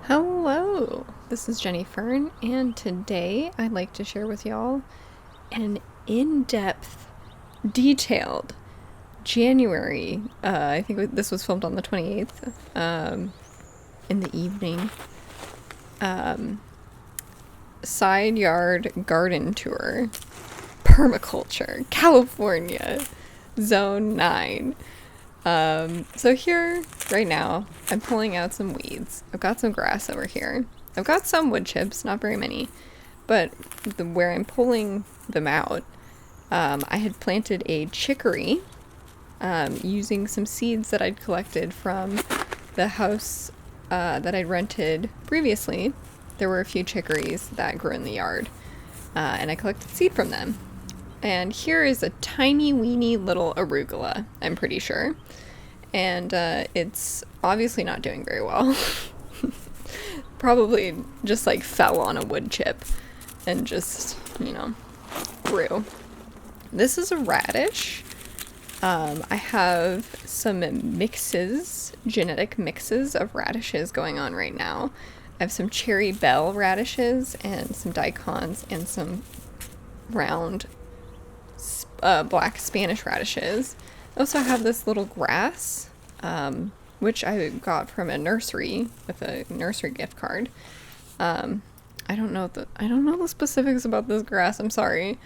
Hello, this is Jenny Fern, and today I'd like to share with y'all an in-depth, detailed January. I think this was filmed on the 28th, in the evening. Side yard garden tour, Permaculture, California, Zone 9. So here, right now, I'm pulling out some weeds. I've got some grass over here. I've got some wood chips, not very many, but where I'm pulling them out, I had planted a chicory, using some seeds that I'd collected from the house, that I'd rented previously. There were a few chicories that grew in the yard, and I collected seed from them. And here is a tiny weeny little arugula, I'm pretty sure. And it's obviously not doing very well. Probably just like fell on a wood chip and just, grew. This is a radish. I have some genetic mixes of radishes going on right now. I have some cherry bell radishes and some daikons and some round black Spanish radishes. I also have this little grass, which I got from a nursery with a nursery gift card. I don't know the specifics about this grass. I'm sorry,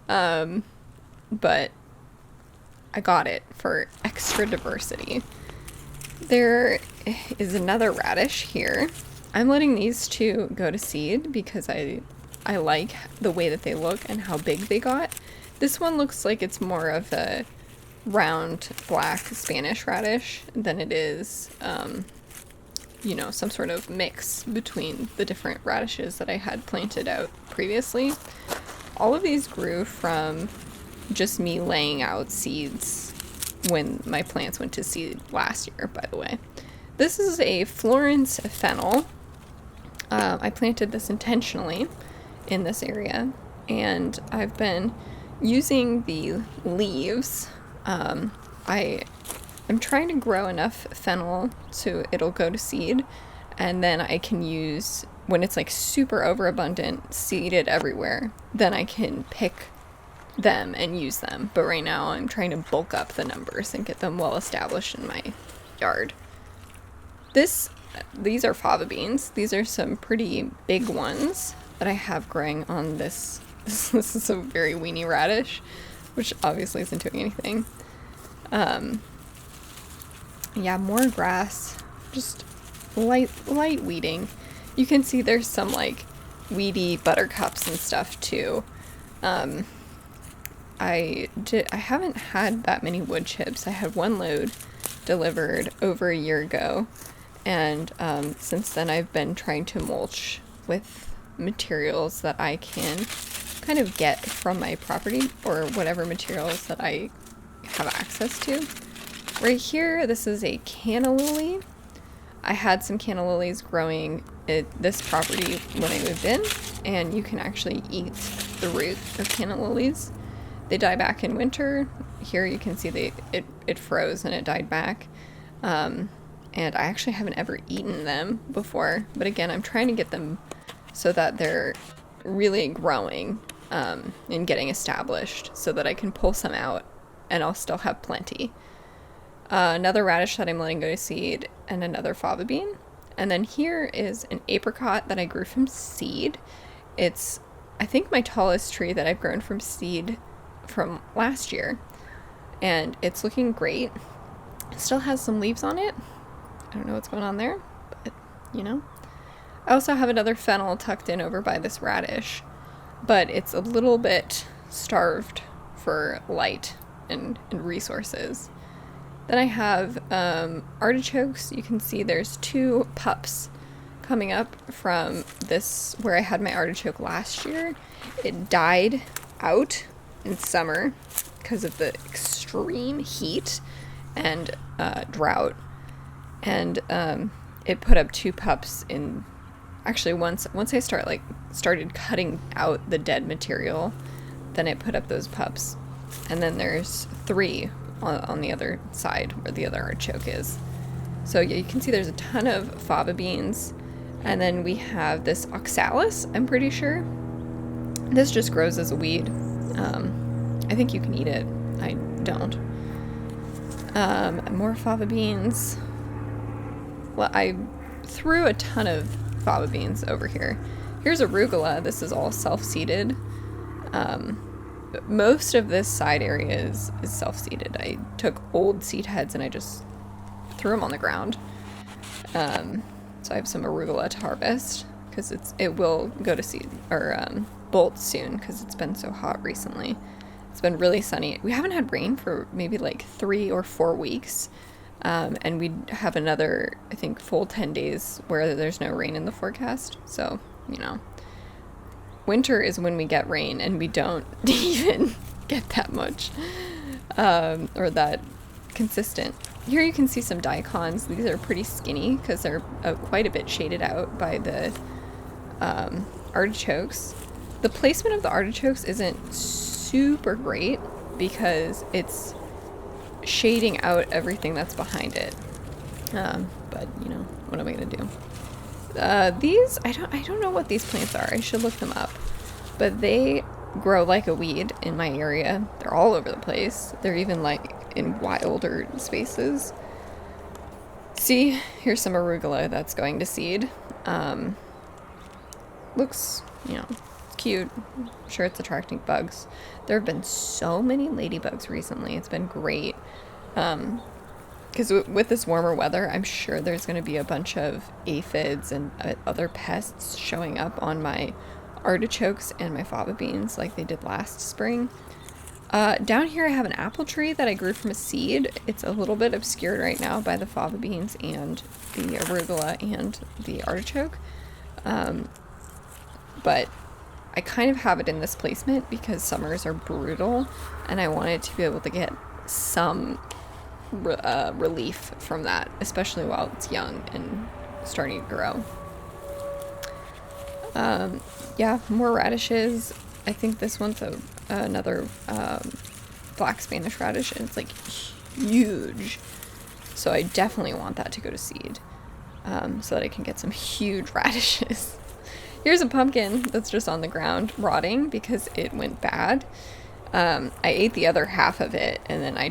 but I got it for extra diversity. There is another radish here. I'm letting these two go to seed because I like the way that they look and how big they got. This one looks like it's more of a round black Spanish radish than it is, some sort of mix between the different radishes that I had planted out previously. All of these grew from just me laying out seeds when my plants went to seed last year, by the way. This is a Florence Fennel. I planted this intentionally in this area, and I've been using the leaves. I am trying to grow enough fennel so it'll go to seed, and then I can use, when it's like super overabundant, seeded everywhere, then I can pick them and use them. But right now I'm trying to bulk up the numbers and get them well established in my yard. These are fava beans. These are some pretty big ones that I have growing on this. This is a very weeny radish, which obviously isn't doing anything. More grass, just light weeding. You can see there's some like weedy buttercups and stuff too. I haven't had that many wood chips. I had one load delivered over a year ago, and since then I've been trying to mulch with materials that I can kind of get from my property, or whatever materials that I have access to. Right here, this is a canna lily. I had some canna lilies growing at this property when I moved in, and you can actually eat the root of canna lilies. They die back in winter. Here you can see it froze and it died back. And I actually haven't ever eaten them before, but again, I'm trying to get them so that they're really growing and getting established so that I can pull some out and I'll still have plenty. Another radish that I'm letting go to seed, and another fava bean. And then here is an apricot that I grew from seed. It's, I think, my tallest tree that I've grown from seed from last year, and it's looking great. It still has some leaves on it. I don't know what's going on there, but I also have another fennel tucked in over by this radish, but it's a little bit starved for light and resources. Then I have artichokes. You can see there's two pups coming up from this, where I had my artichoke last year. It died out in summer because of the extreme heat and drought, and it put up two pups in. Actually, once I started cutting out the dead material, then it put up those pups, and then there's three on the other side where the other artichoke is. So yeah, you can see there's a ton of fava beans, And then we have this oxalis, I'm pretty sure. This just grows as a weed. I think you can eat it. I don't. More fava beans. Well, I threw a ton of fava beans over here. Here's arugula. This is all self-seeded. Most of this side area is self-seeded. I took old seed heads and I just threw them on the ground. So I have some arugula to harvest because it will go to seed or bolt soon because it's been so hot recently. It's been really sunny. We haven't had rain for maybe like 3 or 4 weeks. And we have another, I think, full 10 days where there's no rain in the forecast. So, you know, winter is when we get rain, and we don't even get that much or that consistent. Here you can see some daikons. These are pretty skinny because they're quite a bit shaded out by the artichokes. The placement of the artichokes isn't super great because it's shading out everything that's behind it. But you know, what am I gonna do? These, I don't know what these plants are. I should look them up. But they grow like a weed in my area. They're all over the place. They're even like in wilder spaces. See, here's some arugula that's going to seed. Looks, you know, cute. I'm sure it's attracting bugs. There have been so many ladybugs recently. It's been great. Because with this warmer weather, I'm sure there's going to be a bunch of aphids and other pests showing up on my artichokes and my fava beans like they did last spring. Down here I have an apple tree that I grew from a seed. It's a little bit obscured right now by the fava beans and the arugula and the artichoke. But I kind of have it in this placement because summers are brutal and I wanted to be able to get some relief from that, especially while it's young and starting to grow. Yeah, more radishes. I think this one's another black Spanish radish, and it's like huge. So I definitely want that to go to seed so that I can get some huge radishes. Here's a pumpkin that's just on the ground rotting because it went bad. I ate the other half of it and then I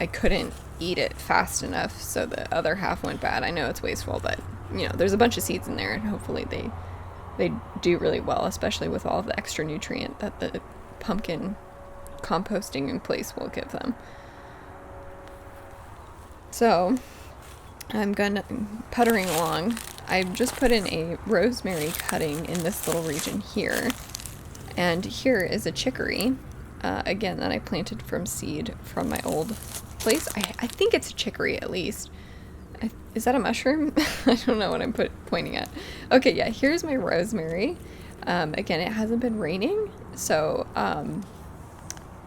couldn't eat it fast enough, so the other half went bad. I know it's wasteful, but you know, there's a bunch of seeds in there and hopefully they do really well, especially with all of the extra nutrient that the pumpkin composting in place will give them. So I'm puttering along. I just put in a rosemary cutting in this little region here. And here is a chicory, again, that I planted from seed from my old place. I think it's a chicory at least. Is that a mushroom? I don't know what I'm pointing at. Okay, yeah, here's my rosemary. Again, it hasn't been raining, so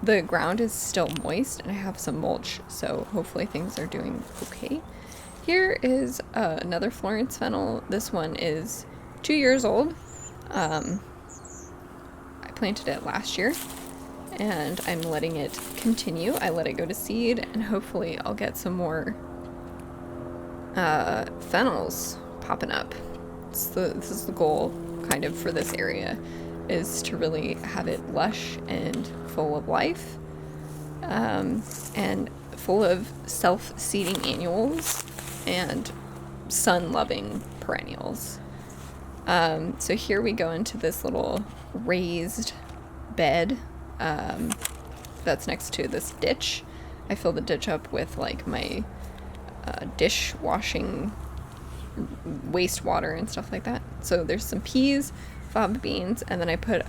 the ground is still moist and I have some mulch, so hopefully things are doing okay. Here is another Florence Fennel. This one is 2 years old. I planted it last year and I'm letting it continue. I let it go to seed and hopefully I'll get some more fennels popping up. This is the goal kind of for this area, is to really have it lush and full of life, and full of self-seeding annuals and sun-loving perennials. So here we go into this little raised bed that's next to this ditch. I fill the ditch up with like my dishwashing wastewater and stuff like that. So there's some peas, fava beans, and then I put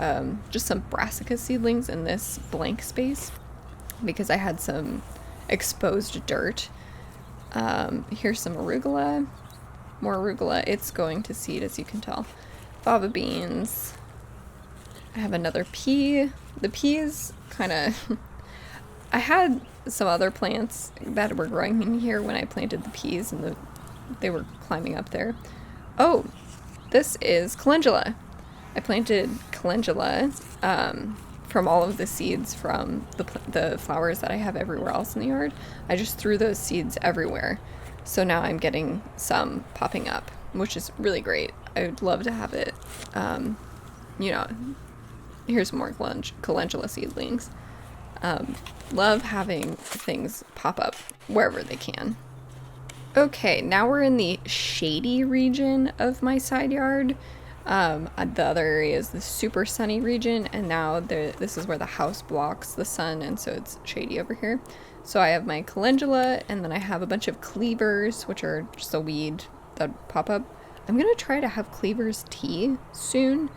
just some brassica seedlings in this blank space because I had some exposed dirt. Here's some arugula, more arugula. It's going to seed, as you can tell. Fava beans. I have another pea. The peas kind of I had some other plants that were growing in here when I planted the peas and they were climbing up there. Oh, this is calendula. I planted calendula from all of the seeds from the flowers that I have everywhere else in the yard. I just threw those seeds everywhere. So now I'm getting some popping up. which is really great. I would love to have it, you know, here's more calendula seedlings. Love having things pop up wherever they can. Okay, now we're in the shady region of my side yard. The other area is the super sunny region, and now this is where the house blocks the sun, and so it's shady over here. So I have my calendula, and then I have a bunch of cleavers, which are just a weed that pop up. I'm gonna try to have cleavers tea soon,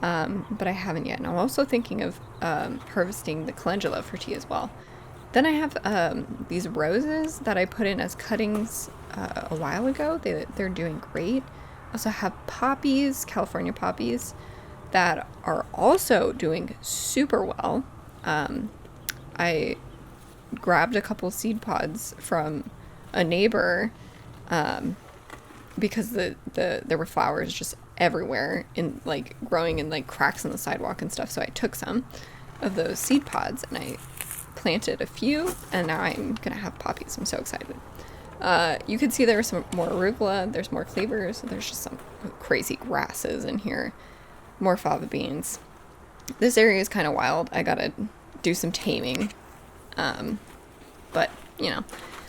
but I haven't yet. And I'm also thinking of harvesting the calendula for tea as well. Then I have these roses that I put in as cuttings a while ago. They're doing great. I also have poppies, California poppies, that are also doing super well. I grabbed a couple seed pods from a neighbor because there were flowers just everywhere, in like growing in like cracks in the sidewalk and stuff. So I took some of those seed pods and I planted a few, and now I'm gonna have poppies. I'm so excited. You can see there's some more arugula, there's more cleavers, there's just some crazy grasses in here, more fava beans. This area is kind of wild. I gotta do some taming, but you know.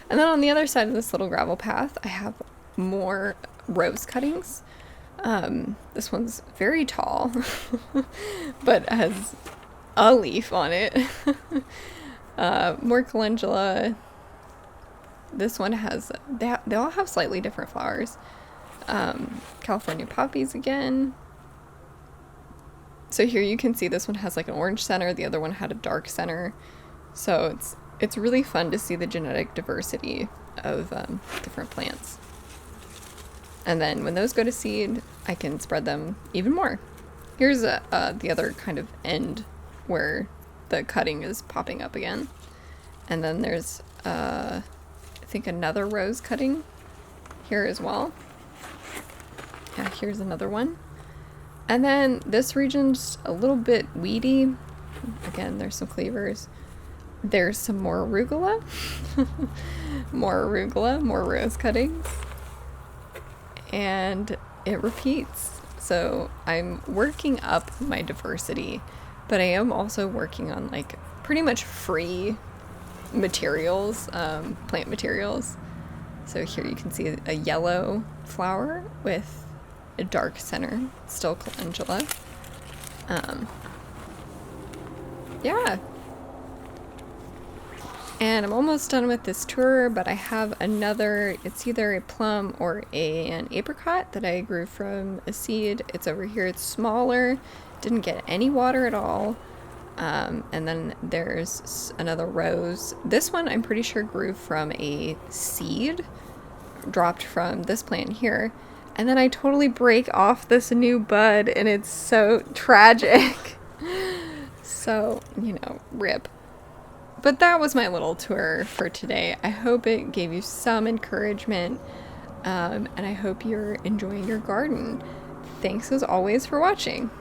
And then on the other side of this little gravel path, I have more rose cuttings. This one's very tall, but has a leaf on it. More calendula. This one has, they all have slightly different flowers. California poppies again. So here you can see this one has like an orange center, the other one had a dark center. So it's really fun to see the genetic diversity of different plants. And then when those go to seed, I can spread them even more. Here's the other kind of end where the cutting is popping up again. And then there's, I think, another rose cutting here as well. Yeah, here's another one. And then this region's a little bit weedy. Again, there's some cleavers. There's some more arugula. More arugula, more rose cuttings. And it repeats. So I'm working up my diversity, but I am also working on like pretty much free materials, plant materials. So here you can see a yellow flower with a dark center, still calendula. Yeah. And I'm almost done with this tour, but I have another, it's either a plum or an apricot that I grew from a seed. It's over here, it's smaller, didn't get any water at all. And then there's another rose. This one I'm pretty sure grew from a seed dropped from this plant here. And then I totally break off this new bud and it's so tragic. So, you know, rip. But that was my little tour for today. I hope it gave you some encouragement, and I hope you're enjoying your garden. Thanks as always for watching.